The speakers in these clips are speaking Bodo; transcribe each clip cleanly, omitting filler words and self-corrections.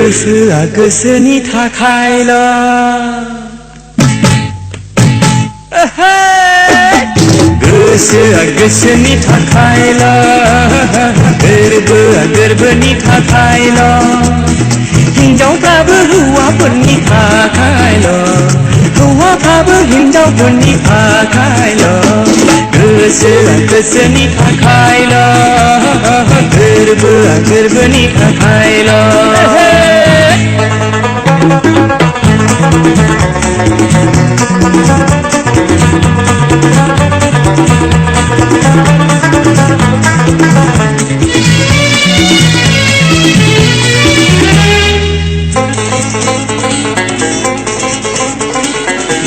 गोसोआ गोसोनि थाखायल' गोसोआ गोसोनि थाखायल' गोरबोआ गोरबोनि थाखायल' हिन्जावफ्राबो हौवाफोरनि थाखायल' हौवाफ्राबो हिन्जावफोरनि थाखायल' गोसोआ गोसोनि थाखायल' गोरबोआ गोरबोनि थाखायल'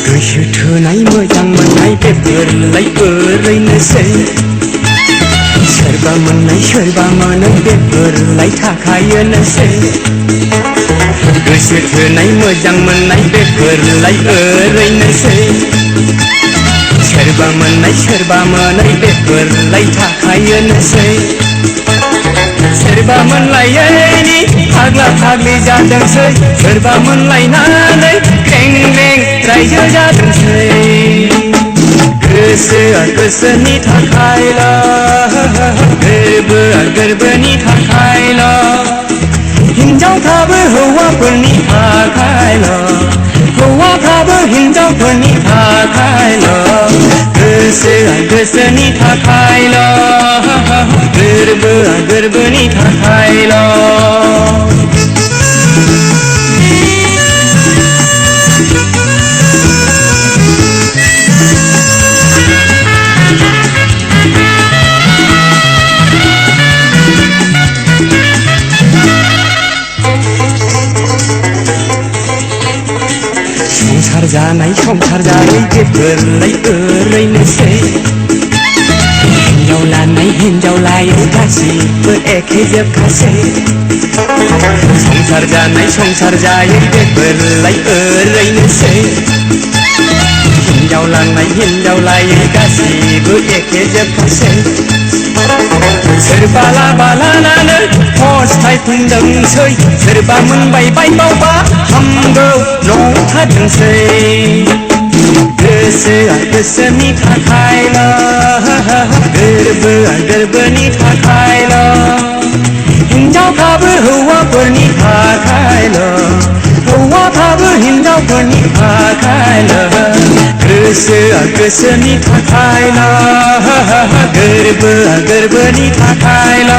गोसो थोनाय मोजां मोननाय बेफोरलाय ओरैनोसै सोरबा मोननाय सोरबा मोनै बेफोरलाय थाखायोनोसै गोसो थोनाय मोजां मोननाय बेफोरलाय ओरैनोसै सोरबा मोननाय सोरबा मोनै बेफोरलाय थाखायोनोसै सोरबा मोनलायैनि फाग्ला फाग्लि जादोंसै सोरबा मोनलायनानै क्रें क्रें रायजो जादोंसै गोसोआ गोसोनि थाखायल' गोरबोआ गोरबोनि थाखायल' हिन्जावफ्राबो हौवाफोरनि थाखायल' हौवाफ्राबो हिन्जावफोरनि थाखायल' गोसोआ गोसोनि थाखायल' गोरबोआ गोरबोनि थाखायल' संसार जानाय संसार जायै बेफोरलाय ओरैनोसै हिन्जाव लानाय हिन्जाव लायै गासिबो एखे जोबखासै संसार जानाय संसार जायै बेफोरलाय ओरैनोसै हिन्जाव लानाय हिन्जाव लायै गासिबो एखे जोबखासै सोरबा लाबा लानानै फस्थायफिनदोंसै सोरबा मोनबाय बायबावबा हामगौ नंखादोंसै गोसोआ गोसोनि थाखायल' गोरबोआ गोरबोनि थाखायल' हिन्जावफ्राबो हौवाफोरनि थाखायल' हौवाफ्राबो हिन्जावफोरनि थाखायल' गोसोआ गोसोनि थाखायल' गोरबोआ गोरबोनि थाखायल'